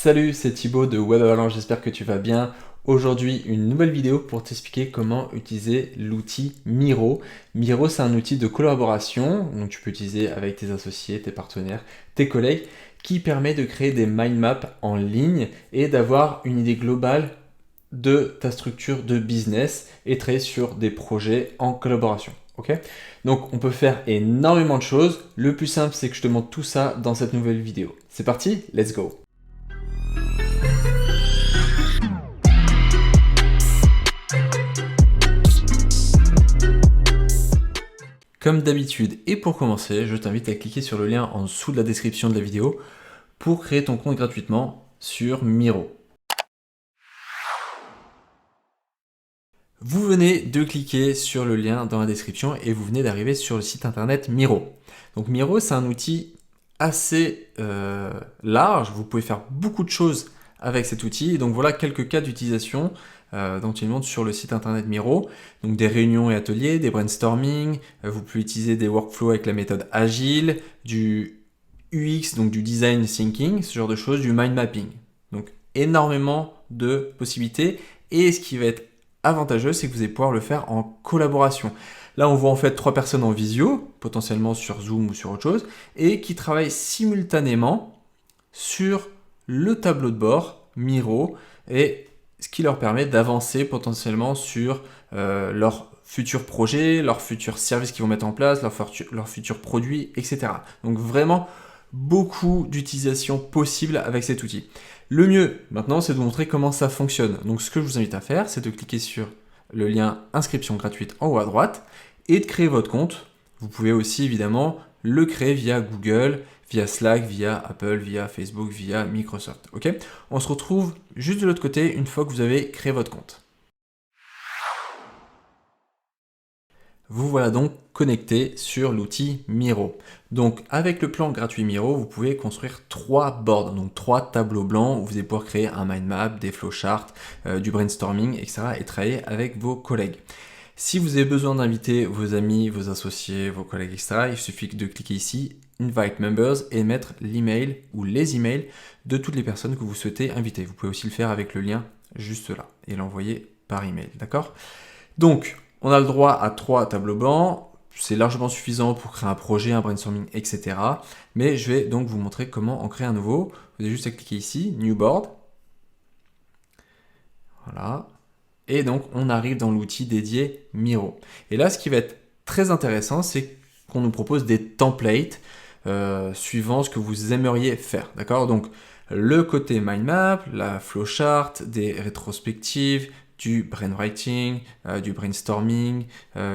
Salut, c'est Thibaut de Web Avalanche, j'espère que tu vas bien. Aujourd'hui, une nouvelle vidéo pour t'expliquer comment utiliser l'outil Miro. Miro, c'est un outil de collaboration, donc tu peux utiliser avec tes associés, tes partenaires, tes collègues, qui permet de créer des mind maps en ligne et d'avoir une idée globale de ta structure de business et travailler sur des projets en collaboration. Ok? Donc on peut faire énormément de choses. Le plus simple, c'est que je te montre tout ça dans cette nouvelle vidéo. C'est parti, let's go! Comme d'habitude et pour commencer, je t'invite à cliquer sur le lien en dessous de la description de la vidéo pour créer ton compte gratuitement sur Miro. Vous venez de cliquer sur le lien dans la description et vous venez d'arriver sur le site internet Miro. Donc Miro, c'est un outil assez large, vous pouvez faire beaucoup de choses avec cet outil. Donc voilà quelques cas d'utilisation dont il montre sur le site internet Miro. Donc des réunions et ateliers, des brainstorming, vous pouvez utiliser des workflows avec la méthode agile, du UX, donc du design thinking, ce genre de choses, du mind mapping. Donc énormément de possibilités. Et ce qui va être avantageux, c'est que vous allez pouvoir le faire en collaboration. Là, on voit en fait 3 personnes en visio, potentiellement sur Zoom ou sur autre chose, et qui travaillent simultanément sur le tableau de bord Miro, et ce qui leur permet d'avancer potentiellement sur leurs futurs projets, leurs futurs services qu'ils vont mettre en place, leurs futurs produits, etc. Donc vraiment beaucoup d'utilisation possible avec cet outil. Le mieux maintenant, c'est de vous montrer comment ça fonctionne. Donc ce que je vous invite à faire, c'est de cliquer sur le lien inscription gratuite en haut à droite et de créer votre compte. Vous pouvez aussi évidemment le créer via Google, via Slack, via Apple, via Facebook, via Microsoft. Ok? On se retrouve juste de l'autre côté une fois que vous avez créé votre compte. Vous voilà donc connecté sur l'outil Miro. Donc avec le plan gratuit Miro, vous pouvez construire 3 boards, donc 3 tableaux blancs où vous allez pouvoir créer un mind map, des flowcharts, du brainstorming, etc. et travailler avec vos collègues. Si vous avez besoin d'inviter vos amis, vos associés, vos collègues, etc., il suffit de cliquer ici, Invite Members, et mettre l'email ou les emails de toutes les personnes que vous souhaitez inviter. Vous pouvez aussi le faire avec le lien juste là et l'envoyer par email, d'accord? Donc, on a le droit à 3 tableaux blancs, c'est largement suffisant pour créer un projet, un brainstorming, etc. Mais je vais donc vous montrer comment en créer un nouveau. Vous avez juste à cliquer ici, New Board. Voilà. Et donc, on arrive dans l'outil dédié Miro. Et là, ce qui va être très intéressant, c'est qu'on nous propose des templates suivant ce que vous aimeriez faire. D'accord? Donc, le côté mind map, la flowchart, des rétrospectives, du brainwriting, du brainstorming,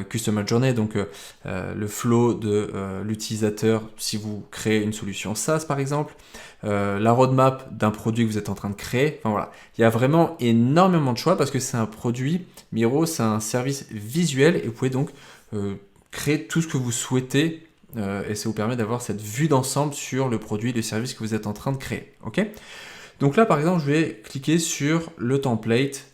customer journey, donc le flow de l'utilisateur si vous créez une solution SaaS par exemple, la roadmap d'un produit que vous êtes en train de créer. Enfin voilà, il y a vraiment énormément de choix parce que c'est un produit, Miro, c'est un service visuel et vous pouvez donc créer tout ce que vous souhaitez et ça vous permet d'avoir cette vue d'ensemble sur le produit, le service que vous êtes en train de créer. Ok? Donc là par exemple, je vais cliquer sur le template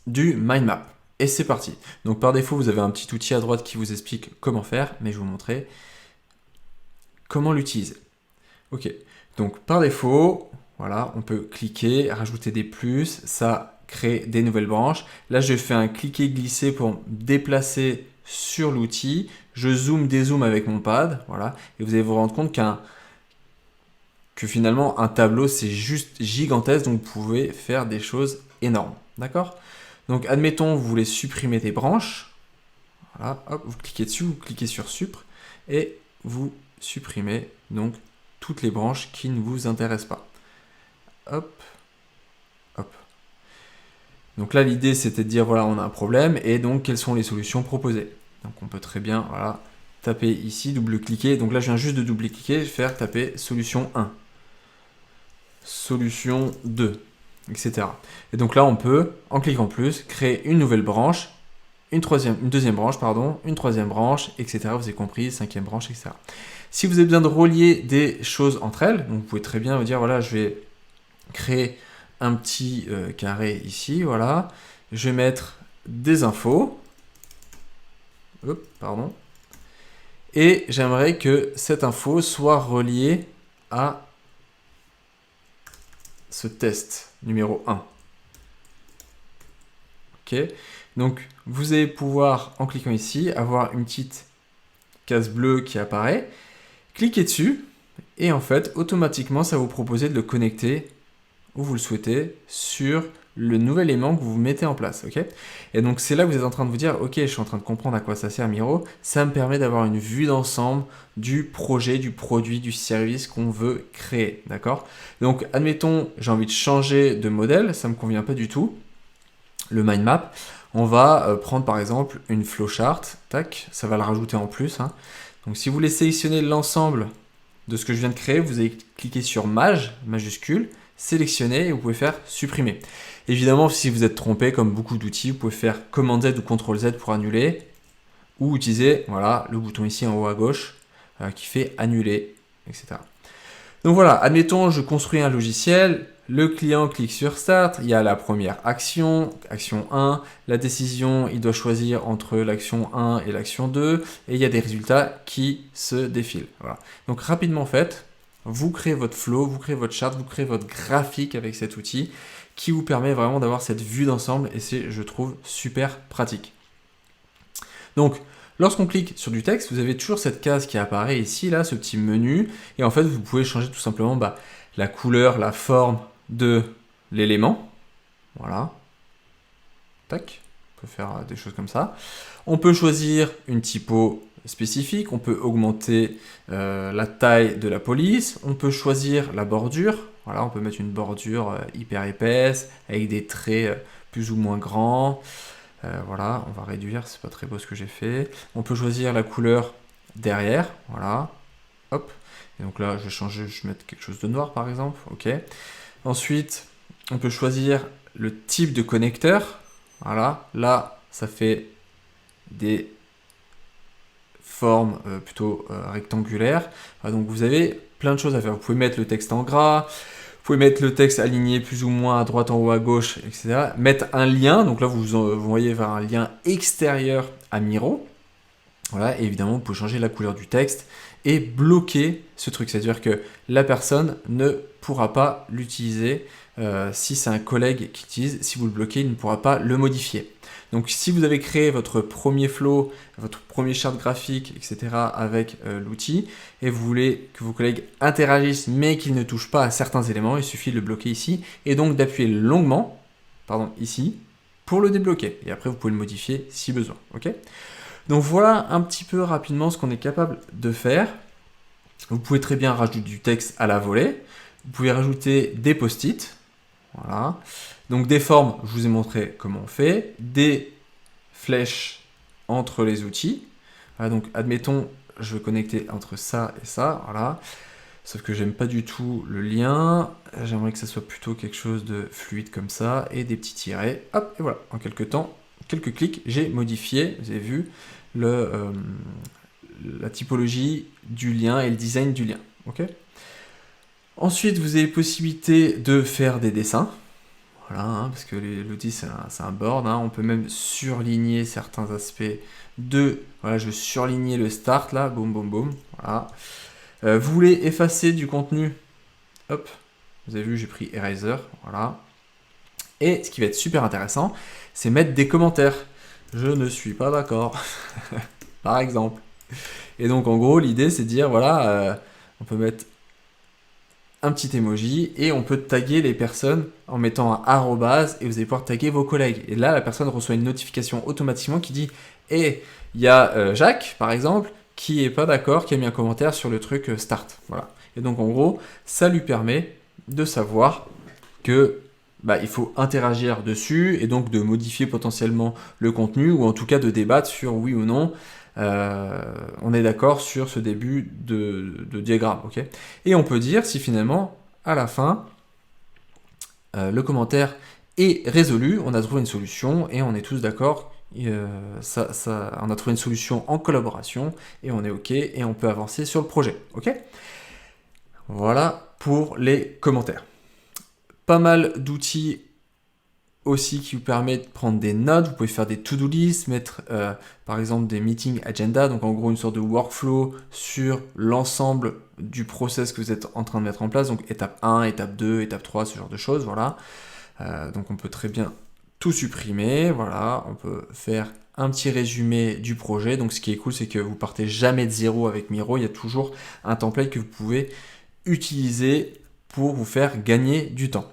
du mind map. Et c'est parti. Donc par défaut, vous avez un petit outil à droite qui vous explique comment faire, mais je vais vous montrer comment l'utiliser. Ok, donc par défaut, voilà, on peut cliquer, rajouter des plus, ça crée des nouvelles branches. Là, je fais un cliquer-glisser pour me déplacer sur l'outil. Je zoome, dézoome avec mon pad, voilà, et vous allez vous rendre compte que finalement, un tableau, c'est juste gigantesque, donc vous pouvez faire des choses énormes, d'accord? Donc, admettons, vous voulez supprimer des branches. Voilà, hop, vous cliquez dessus, vous cliquez sur Supr et vous supprimez donc toutes les branches qui ne vous intéressent pas. Hop, hop. Donc là, l'idée, c'était de dire, voilà, on a un problème et donc, quelles sont les solutions proposées? Donc, on peut très bien, voilà, taper ici, double-cliquer. Donc là, je viens juste de double-cliquer, faire taper solution 1, solution 2. Etc. Et donc là, on peut, en cliquant plus, créer une nouvelle branche, une deuxième branche, pardon, une troisième branche, etc. Vous avez compris, 5e branche, etc. Si vous avez besoin de relier des choses entre elles, donc vous pouvez très bien vous dire, voilà, je vais créer un petit carré ici, voilà. Je vais mettre des infos. Hop, pardon. Et j'aimerais que cette info soit reliée à ce test numéro 1. Ok, donc vous allez pouvoir, en cliquant ici, avoir une petite case bleue qui apparaît. Cliquez dessus et en fait, automatiquement, ça va vous proposer de le connecter où vous le souhaitez sur le nouvel aimant que vous mettez en place. Ok, et donc c'est là que vous êtes en train de vous dire, ok, je suis en train de comprendre à quoi ça sert Miro. Ça me permet d'avoir une vue d'ensemble du projet, du produit, du service qu'on veut créer. D'accord? Donc admettons, j'ai envie de changer de modèle, ça ne me convient pas du tout. Le mind map, on va prendre par exemple une flowchart, tac, ça va le rajouter en plus. Hein. Donc si vous voulez sélectionner l'ensemble de ce que je viens de créer, vous allez cliquer sur Maj, majuscule, sélectionner et vous pouvez faire supprimer. Évidemment, si vous êtes trompé, comme beaucoup d'outils, vous pouvez faire Command Z ou Ctrl Z pour annuler ou utiliser voilà, le bouton ici en haut à gauche qui fait annuler, etc. Donc voilà, admettons, je construis un logiciel, le client clique sur Start, il y a la première action, action 1, la décision, il doit choisir entre l'action 1 et l'action 2, et il y a des résultats qui se défilent. Voilà. Donc rapidement en fait, vous créez votre flow, vous créez votre charte, vous créez votre graphique avec cet outil qui vous permet vraiment d'avoir cette vue d'ensemble et c'est, je trouve, super pratique. Donc, lorsqu'on clique sur du texte, vous avez toujours cette case qui apparaît ici, là, ce petit menu. Et en fait, vous pouvez changer tout simplement la couleur, la forme de l'élément. Voilà. Tac. On peut faire des choses comme ça. On peut choisir une typo spécifique. On peut augmenter la taille de la police. On peut choisir la bordure. Voilà, on peut mettre une bordure hyper épaisse avec des traits plus ou moins grands. Voilà, on va réduire, c'est pas très beau ce que j'ai fait. On peut choisir la couleur derrière, voilà, hop. Et donc là, je vais changer, je vais mettre quelque chose de noir par exemple, ok. Ensuite, on peut choisir le type de connecteur, voilà. Là, ça fait des formes plutôt rectangulaires. Donc vous avez plein de choses à faire. Vous pouvez mettre le texte en gras. Vous pouvez mettre le texte aligné plus ou moins à droite, en haut, à gauche, etc. Mettre un lien, donc là vous voyez vers un lien extérieur à Miro. Voilà, et évidemment vous pouvez changer la couleur du texte et bloquer ce truc. C'est-à-dire que la personne ne pourra pas l'utiliser si c'est un collègue qui l'utilise. Si vous le bloquez, il ne pourra pas le modifier. Donc si vous avez créé votre premier flow, votre premier charte graphique, etc. avec l'outil, et vous voulez que vos collègues interagissent mais qu'ils ne touchent pas à certains éléments, il suffit de le bloquer ici, et donc d'appuyer longuement, pardon, ici, pour le débloquer. Et après vous pouvez le modifier si besoin. Ok ? Donc voilà un petit peu rapidement ce qu'on est capable de faire. Vous pouvez très bien rajouter du texte à la volée. Vous pouvez rajouter des post-it. Voilà. Donc des formes, je vous ai montré comment on fait. Des flèches entre les outils. Voilà, donc admettons, je veux connecter entre ça et ça. Voilà. Sauf que j'aime pas du tout le lien. J'aimerais que ça soit plutôt quelque chose de fluide comme ça. Et des petits tirets. Hop, et voilà. En quelques temps, quelques clics, j'ai modifié, vous avez vu, la typologie du lien et le design du lien. Okay. Ensuite, vous avez possibilité de faire des dessins. Voilà, hein, parce que l'outil, c'est un board. Hein. On peut même surligner certains aspects de... Voilà, je vais surligner le start, là. Boum, boum, boum. Voilà. Vous voulez effacer du contenu. Hop. Vous avez vu, j'ai pris Eraser. Voilà. Et ce qui va être super intéressant, c'est mettre des commentaires. Je ne suis pas d'accord. Par exemple. Et donc, en gros, l'idée, c'est de dire, voilà, on peut mettre un petit emoji et on peut taguer les personnes en mettant un arrobase et vous allez pouvoir taguer vos collègues. Et là, la personne reçoit une notification automatiquement qui dit « Eh, il y a Jacques, par exemple, qui est pas d'accord, qui a mis un commentaire sur le truc start. » Voilà. Et donc, en gros, ça lui permet de savoir que il faut interagir dessus et donc de modifier potentiellement le contenu ou en tout cas de débattre sur oui ou non on est d'accord sur ce début de diagramme. Okay, et on peut dire si finalement à la fin le commentaire est résolu, on a trouvé une solution et on est tous d'accord, on a trouvé une solution en collaboration et on est ok et on peut avancer sur le projet. Okay, voilà pour les commentaires. Pas mal d'outils aussi qui vous permet de prendre des notes. Vous pouvez faire des to-do list, mettre par exemple des meeting agenda, donc en gros une sorte de workflow sur l'ensemble du process que vous êtes en train de mettre en place. Donc étape 1, étape 2, étape 3, ce genre de choses. Voilà. Donc on peut très bien tout supprimer. Voilà, on peut faire un petit résumé du projet. Donc ce qui est cool, c'est que vous partez jamais de zéro avec Miro. Il y a toujours un template que vous pouvez utiliser pour vous faire gagner du temps.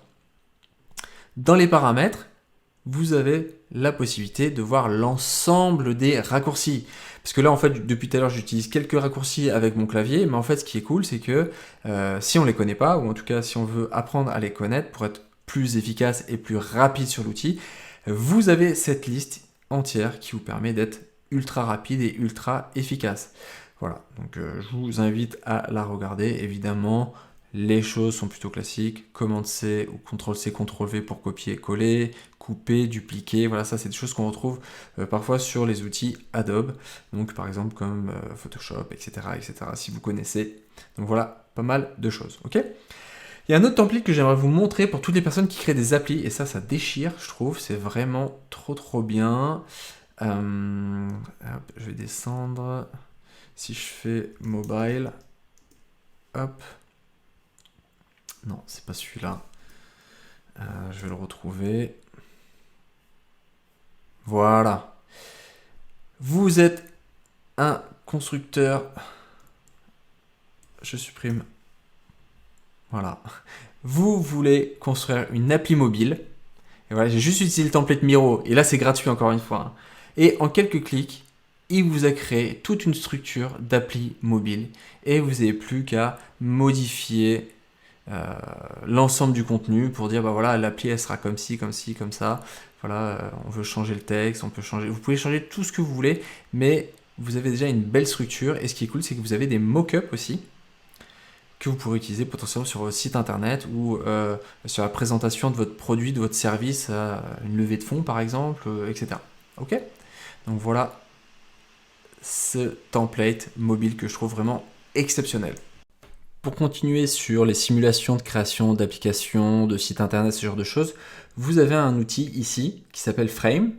Dans les paramètres, vous avez la possibilité de voir l'ensemble des raccourcis. Parce que là, en fait, depuis tout à l'heure, j'utilise quelques raccourcis avec mon clavier, mais en fait, ce qui est cool, c'est que si on ne les connaît pas, ou en tout cas, si on veut apprendre à les connaître pour être plus efficace et plus rapide sur l'outil, vous avez cette liste entière qui vous permet d'être ultra rapide et ultra efficace. Voilà, donc je vous invite à la regarder. Évidemment, les choses sont plutôt classiques. Commande C ou CTRL-C, CTRL-V pour copier, coller, couper, dupliquer. Voilà, ça c'est des choses qu'on retrouve parfois sur les outils Adobe. Donc par exemple comme Photoshop, etc., etc. si vous connaissez. Donc voilà, pas mal de choses. Ok ? Il y a un autre template que j'aimerais vous montrer pour toutes les personnes qui créent des applis. Et ça déchire, je trouve. C'est vraiment trop bien. Hop, je vais descendre. Si je fais mobile, hop. Non, c'est pas celui-là. Je vais le retrouver. Voilà. Vous êtes un constructeur. Je supprime. Voilà. Vous voulez construire une appli mobile. Et voilà, j'ai juste utilisé le template Miro. Et là, c'est gratuit encore une fois. Et en quelques clics, il vous a créé toute une structure d'appli mobile. Et vous n'avez plus qu'à modifier l'ensemble du contenu pour dire bah voilà, l'appli elle sera comme ci, comme ci, comme ça. Voilà, on veut changer le texte, on peut changer. Vous pouvez changer tout ce que vous voulez, mais vous avez déjà une belle structure. Et ce qui est cool, c'est que vous avez des mock-ups aussi que vous pourrez utiliser potentiellement sur votre site internet ou sur la présentation de votre produit, de votre service, une levée de fonds par exemple, etc. Ok ? Donc voilà ce template mobile que je trouve vraiment exceptionnel. Pour continuer sur les simulations de création d'applications, de sites internet, ce genre de choses, vous avez un outil ici qui s'appelle Frame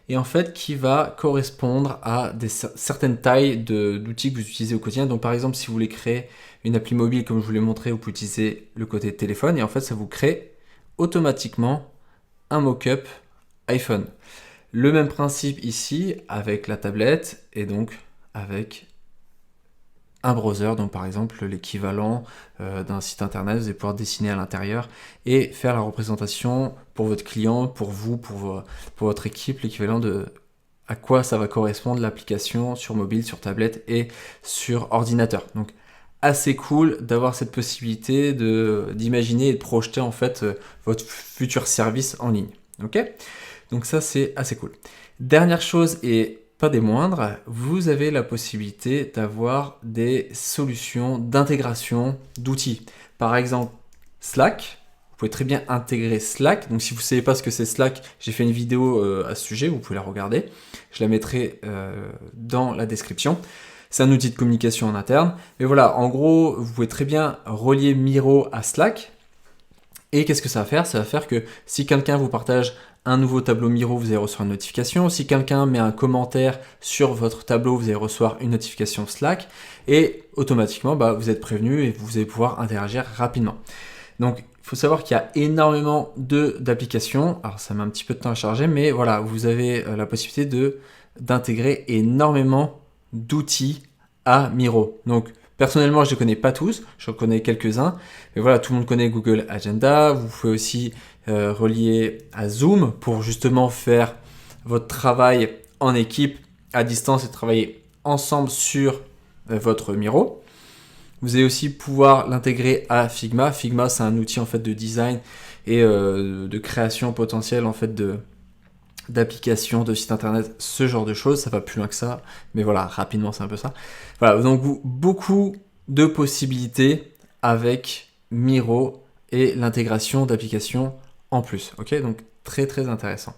et en fait qui va correspondre à certaines tailles d'outils que vous utilisez au quotidien. Donc par exemple, si vous voulez créer une appli mobile comme je vous l'ai montré, vous pouvez utiliser le côté téléphone et en fait ça vous crée automatiquement un mock-up iPhone. Le même principe ici avec la tablette et donc avec un browser, donc par exemple l'équivalent d'un site internet, vous allez pouvoir dessiner à l'intérieur et faire la représentation pour votre client, pour vous, pour votre équipe, l'équivalent de à quoi ça va correspondre l'application sur mobile, sur tablette et sur ordinateur. Donc assez cool d'avoir cette possibilité d'imaginer et de projeter en fait votre futur service en ligne. Ok ? Donc ça c'est assez cool. Dernière chose et pas des moindres, vous avez la possibilité d'avoir des solutions d'intégration d'outils. Par exemple, Slack. Vous pouvez très bien intégrer Slack. Donc si vous ne savez pas ce que c'est Slack, j'ai fait une vidéo à ce sujet, vous pouvez la regarder. Je la mettrai dans la description. C'est un outil de communication en interne. Mais voilà, en gros, vous pouvez très bien relier Miro à Slack. Et qu'est-ce que ça va faire ? Ça va faire que si quelqu'un vous partage un nouveau tableau Miro, vous allez recevoir une notification. Si quelqu'un met un commentaire sur votre tableau, vous allez recevoir une notification Slack. Et automatiquement, vous êtes prévenu et vous allez pouvoir interagir rapidement. Donc, il faut savoir qu'il y a énormément d'applications. Alors, ça met un petit peu de temps à charger, mais voilà, vous avez la possibilité d'intégrer énormément d'outils à Miro. Donc, personnellement, je ne les connais pas tous, je connais quelques-uns. Mais voilà, tout le monde connaît Google Agenda. Vous pouvez aussi relier à Zoom pour justement faire votre travail en équipe à distance et travailler ensemble sur votre Miro. Vous allez aussi pouvoir l'intégrer à Figma. Figma, c'est un outil en fait de design et de création potentielle en fait d'applications, de sites internet, ce genre de choses. Ça va plus loin que ça, mais voilà, rapidement, c'est un peu ça. Voilà, donc beaucoup de possibilités avec Miro et l'intégration d'applications en plus. Ok, donc très intéressant.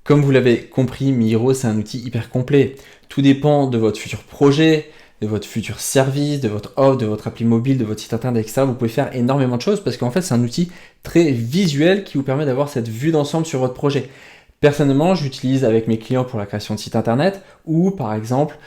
Comme vous l'avez compris, Miro, c'est un outil hyper complet. Tout dépend de votre futur projet, de votre futur service, de votre offre, de votre appli mobile, de votre site internet, etc. Vous pouvez faire énormément de choses parce qu'en fait, c'est un outil très visuel qui vous permet d'avoir cette vue d'ensemble sur votre projet. Personnellement, j'utilise avec mes clients pour la création de sites internet ou par exemple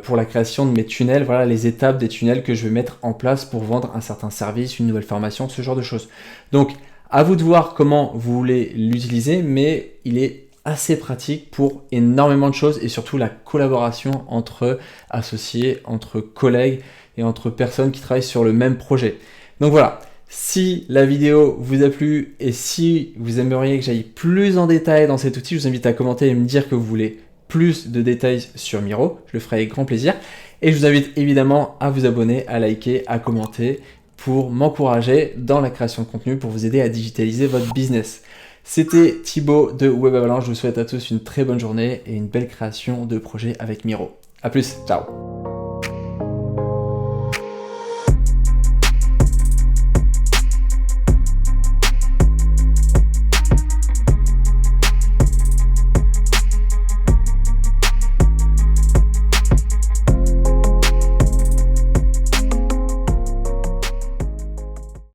pour la création de mes tunnels, voilà les étapes des tunnels que je vais mettre en place pour vendre un certain service, une nouvelle formation, ce genre de choses. Donc, à vous de voir comment vous voulez l'utiliser, mais il est assez pratique pour énormément de choses et surtout la collaboration entre associés, entre collègues et entre personnes qui travaillent sur le même projet. Donc voilà. Si la vidéo vous a plu et si vous aimeriez que j'aille plus en détail dans cet outil, je vous invite à commenter et me dire que vous voulez plus de détails sur Miro. Je le ferai avec grand plaisir. Et je vous invite évidemment à vous abonner, à liker, à commenter pour m'encourager dans la création de contenu, pour vous aider à digitaliser votre business. C'était Thibaut de Web Avalanche. Je vous souhaite à tous une très bonne journée et une belle création de projet avec Miro. A plus, ciao!